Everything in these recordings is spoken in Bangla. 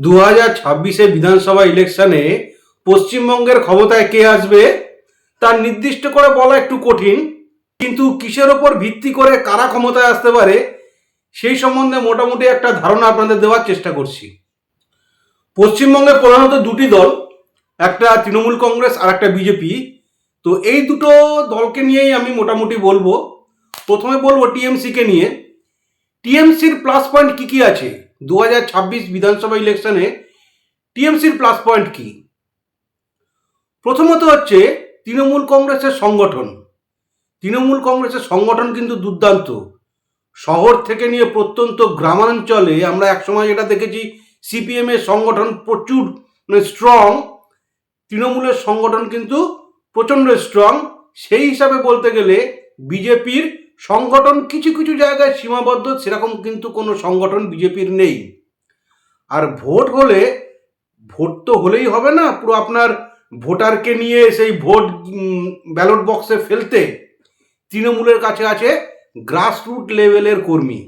2026 বিধানসভা ইলেকশনে পশ্চিমবঙ্গের ক্ষমতায় কে আসবে তার নির্দিষ্ট করে বলা একটু কঠিন, কিন্তু কিসের ওপর ভিত্তি করে কারা ক্ষমতায় আসতে পারে সেই সম্বন্ধে মোটামুটি একটা ধারণা আপনাদের দেওয়ার চেষ্টা করছি। পশ্চিমবঙ্গে প্রধানত দুটি দল, একটা তৃণমূল কংগ্রেস আর একটা বিজেপি। তো এই দুটো দলকে নিয়েই আমি মোটামুটি বলবো। প্রথমে বলবো টিএমসিকে নিয়ে। টিএমসির প্লাস পয়েন্ট কি কি আছে 2026 বিধানসভা ইলেকশনে? টিএমসির প্লাস পয়েন্ট কি? প্রথমত হচ্ছে তৃণমূল কংগ্রেসের সংগঠন। তৃণমূল কংগ্রেসের সংগঠন কিন্তু দুর্দান্ত। শহর থেকে নিয়ে প্রত্যন্ত গ্রামাঞ্চলে আমরা একসময় যেটা দেখেছি, সিপিএম এর সংগঠন প্রচুর স্ট্রং, তৃণমূলের সংগঠন কিন্তু প্রচণ্ড স্ট্রং। সেই হিসাবে বলতে গেলে বিজেপির সংগঠন কিছু কিছু জায়গায় সীমাবদ্ধ, সেরকম কিন্তু কোনো সংগঠন বিজেপির নেই। আর ভোট হলে, ভোট তো হলেই হবে না, পুরো আপনার ভোটারকে নিয়ে সেই ভোট ব্যালট বক্সে ফেলতে তৃণমূলের কাছে আছে গ্রাসরুট লেভেলের কর্মী,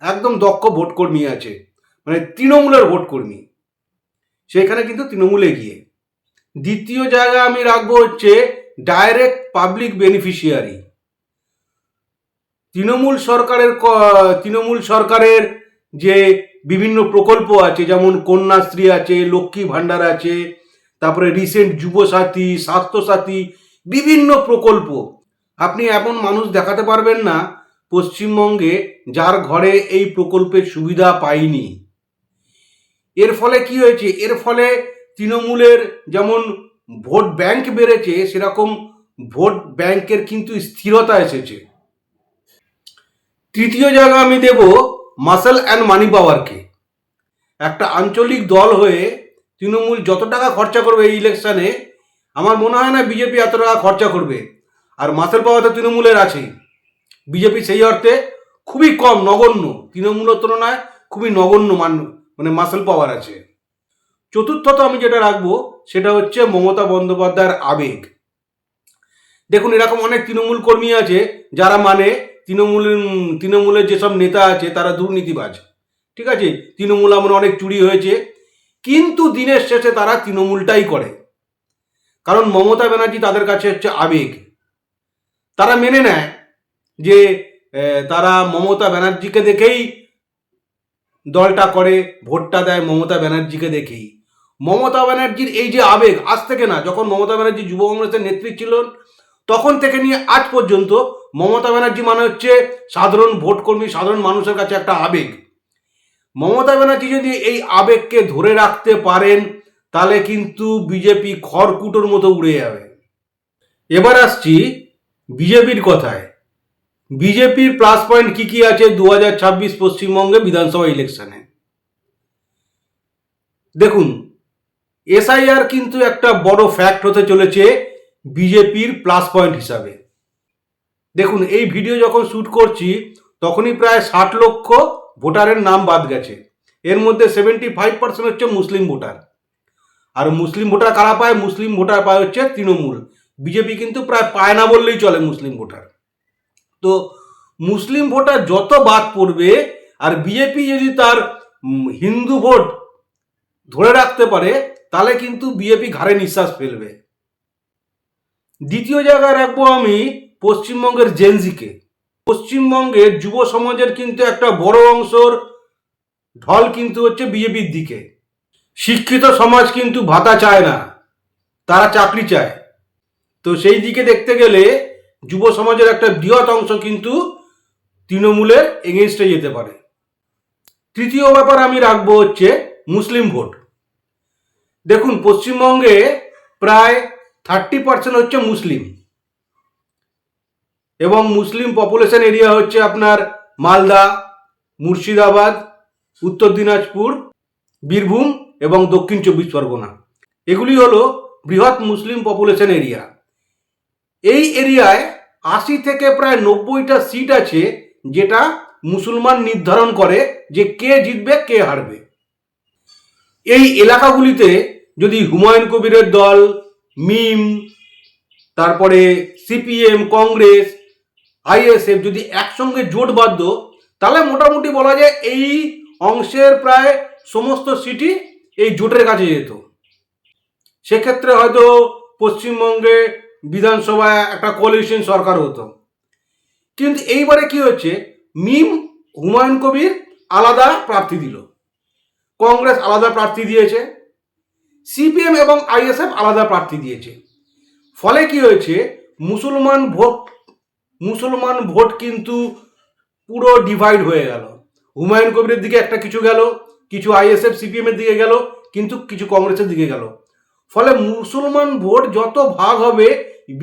একদম দক্ষ ভোট কর্মী আছে, মানে তৃণমূলের ভোট কর্মী, সেখানে কিন্তু তৃণমূল এগিয়ে। দ্বিতীয় জায়গা আমি রাখবো হচ্ছে ডাইরেক্ট পাবলিক বেনিফিশিয়ারি। তৃণমূল সরকারের যে বিভিন্ন প্রকল্প আছে, যেমন কন্যাশ্রী আছে, লক্ষ্মী ভাণ্ডার আছে, তারপরে রিসেন্ট যুবসাথী, স্বাস্থ্যসাথী, বিভিন্ন প্রকল্প। আপনি এমন মানুষ দেখাতে পারবেন না পশ্চিমবঙ্গে যার ঘরে এই প্রকল্পের সুবিধা পায়নি। এর ফলে কি হয়েছে? এর ফলে তৃণমূলের যেমন ভোট ব্যাংক বেড়েছে, সেরকম ভোট ব্যাংকের কিন্তু স্থিরতা এসেছে। তৃতীয় জায়গা আমি দেব মাসেল অ্যান্ড মানি পাওয়ারকে। একটা আঞ্চলিক দল হয়ে তৃণমূল যত টাকা খরচা করবে এই ইলেকশনে, আমার মনে হয় না বিজেপি এত টাকা খরচা করবে। আর মাসেল পাওয়ার তো তৃণমূলের আছেই। বিজেপি সেই অর্থে খুবই কম, নগণ্য, তৃণমূলের তুলনায় খুবই নগণ্য মানে মাসেল পাওয়ার আছে। চতুর্থত আমি যেটা রাখবো সেটা হচ্ছে মমতা বন্দ্যোপাধ্যায়ের আবেগ। দেখুন, এরকম অনেক তৃণমূল কর্মী আছে যারা মানে তৃণমূলের যেসব নেতা আছে তারা দুর্নীতিবাজ, ঠিক আছে, তৃণমূল আমলে অনেক চুরি হয়েছে, কিন্তু দিনের শেষে তারা তৃণমূলটাই করে। কারণ মমতা ব্যানার্জি তাদের কাছে হচ্ছে আবেগ। তারা মেনে নেয় যে তারা মমতা ব্যানার্জিকে দেখেই দলটা করে, ভোটটা দেয় মমতা ব্যানার্জিকে দেখেই। মমতা ব্যানার্জির এই যে আবেগ, আজ থেকে না, যখন মমতা ব্যানার্জি যুব কংগ্রেসের নেত্রী ছিলেন তখন থেকে নিয়ে আজ পর্যন্ত মমতা ব্যানার্জি মানে হচ্ছে সাধারণ ভোটকর্মী, সাধারণ মানুষের কাছে একটা আবেগ। মমতা ব্যানার্জি যদি এই আবেগকে ধরে রাখতে পারেন তাহলে কিন্তু বিজেপি খড়কুটোর মতো উড়ে যাবে। এবার আসছি বিজেপির কথায়। বিজেপির প্লাস পয়েন্ট কি কি আছে 2026 পশ্চিমবঙ্গে বিধানসভা ইলেকশনে? দেখুন, এসআইআর কিন্তু একটা বড় ফ্যাক্ট হতে চলেছে বিজেপির প্লাস পয়েন্ট হিসাবে। দেখুন, এই ভিডিও যখন শ্যুট করছি তখনই প্রায় 60 লক্ষ ভোটারের নাম বাদ গেছে। এর মধ্যে 75% হচ্ছে মুসলিম ভোটার। আর মুসলিম ভোটার কারা পায়? মুসলিম ভোটার পায় হচ্ছে তৃণমূল। বিজেপি কিন্তু প্রায় পায় না বললেই চলে মুসলিম ভোটার। তো মুসলিম ভোটার যত বাদ পড়বে, আর বিজেপি যদি তার হিন্দু ভোট ধরে রাখতে পারে, তাহলে কিন্তু বিজেপি ঘাড়ে নিঃশ্বাস ফেলবে। দ্বিতীয় জায়গায় রাখবো আমি পশ্চিমবঙ্গের জেনজিকে। পশ্চিমবঙ্গের যুব সমাজের কিন্তু একটা বড় অংশর ঢল কিন্তু হচ্ছে বিজেপির দিকে। শিক্ষিত সমাজ কিন্তু ভাতা চায় না, তারা চাকরি চায়। তো সেই দিকে দেখতে গেলে যুব সমাজের একটা বৃহৎ অংশ কিন্তু তৃণমূলের এগেনস্টে যেতে পারে। তৃতীয় ব্যাপার আমি রাখবো হচ্ছে মুসলিম ভোট। দেখুন, পশ্চিমবঙ্গে প্রায় 30% হচ্ছে মুসলিম, এবং মুসলিম পপুলেশন এরিয়া হচ্ছে আপনার মালদা, মুর্শিদাবাদ, উত্তর দিনাজপুর, বীরভূম এবং দক্ষিণ 24 পরগনা। এগুলি হলো বৃহৎ মুসলিম পপুলেশন এরিয়া। এই এরিয়ায় 80 থেকে প্রায় 90টা সিট আছে যেটা মুসলমান নির্ধারণ করে যে কে জিতবে কে হারবে। এই এলাকাগুলিতে যদি হুমায়ুন কবিরের দল, মিম, তারপরে সিপিএম, কংগ্রেস, আইএসএফ যদি একসঙ্গে জোটবদ্ধ, তাহলে মোটামুটি বলা যায় এই অংশের প্রায় সমস্ত সিটই এই জোটের কাছে যেত। সেক্ষেত্রে হয়তো পশ্চিমবঙ্গে বিধানসভায় একটা কোয়ালিশন সরকার হতো। কিন্তু এইবারে কি হচ্ছে, মিম হুমায়ুন কবির আলাদা প্রার্থী দিল, কংগ্রেস আলাদা প্রার্থী দিয়েছে, সিপিএম এবং আইএসএফ আলাদা প্রার্থী দিয়েছে। ফলে কি হয়েছে, মুসলমান ভোট কিন্তু পুরো ডিভাইড হয়ে গেল। হুমায়ুন কবিরের দিকে একটা কিছু গেল, কিছু আইএসএফ সিপিএম এর দিকে গেল, কিন্তু কিছু কংগ্রেসের দিকে গেল। ফলে মুসলমান ভোট যত ভাগ হবে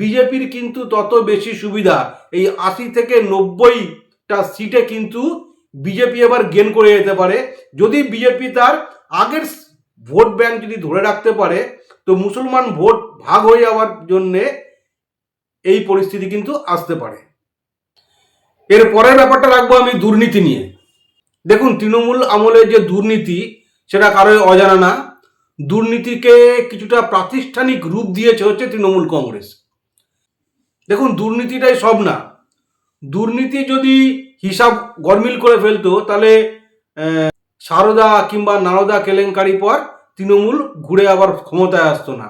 বিজেপির কিন্তু তত বেশি সুবিধা। এই 80 থেকে 90টা সিটে কিন্তু বিজেপি এবার গেন করে যেতে পারে, যদি বিজেপি তার আগের ভোট ব্যাংক যদি ধরে রাখতে পারে। তো মুসলমান ভোট ভাগ হয়ে যাওয়ার জন্যে এই পরিস্থিতি কিন্তু আসতে পারে। এর পরের ব্যাপারটা রাখবো আমি দুর্নীতি নিয়ে। দেখুন, তৃণমূল আমলে যে দুর্নীতি সেটা কারোই অজানা না। দুর্নীতিকে কিছুটা প্রাতিষ্ঠানিক রূপ দিয়েছে হচ্ছে তৃণমূল কংগ্রেস। দেখুন, দুর্নীতিটাই সব না। দুর্নীতি যদি হিসাব গরমিল করে ফেলতো তাহলে সারদা কিংবা নারদা কেলেঙ্কারি পর তৃণমূল ঘুরে আবার ক্ষমতায় আসতো না।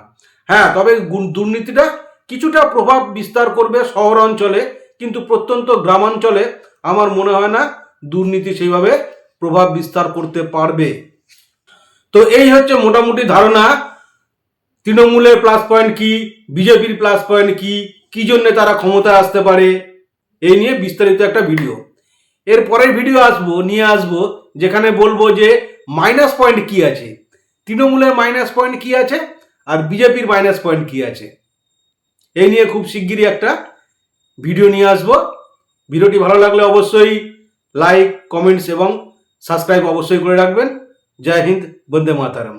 হ্যাঁ, তবে দুর্নীতিটা কিছুটা প্রভাব বিস্তার করবে শহর অঞ্চলে, কিন্তু প্রত্যন্ত গ্রামাঞ্চলে আমার মনে হয় না দুর্নীতি সেইভাবে প্রভাব বিস্তার করতে পারবে। তো এই হচ্ছে মোটামুটি ধারণা, তৃণমূলের প্লাস পয়েন্ট কি, বিজেপির প্লাস পয়েন্ট কি, কি জন্য তারা ক্ষমতায় আসতে পারে, এই নিয়ে বিস্তারিত একটা ভিডিও। এর পরের ভিডিও নিয়ে আসবো যেখানে বলবো যে মাইনাস পয়েন্ট কি আছে, তৃণমূলের মাইনাস পয়েন্ট কি আছে আর বিজেপির মাইনাস পয়েন্ট কি আছে। এই নিয়ে খুব শিগগিরই একটা ভিডিও নিয়ে আসবো। ভিডিওটি ভালো লাগলে অবশ্যই লাইক, কমেন্টস এবং সাবস্ক্রাইব অবশ্যই করে রাখবেন। জয় হিন্দ, বন্দে মাতারম।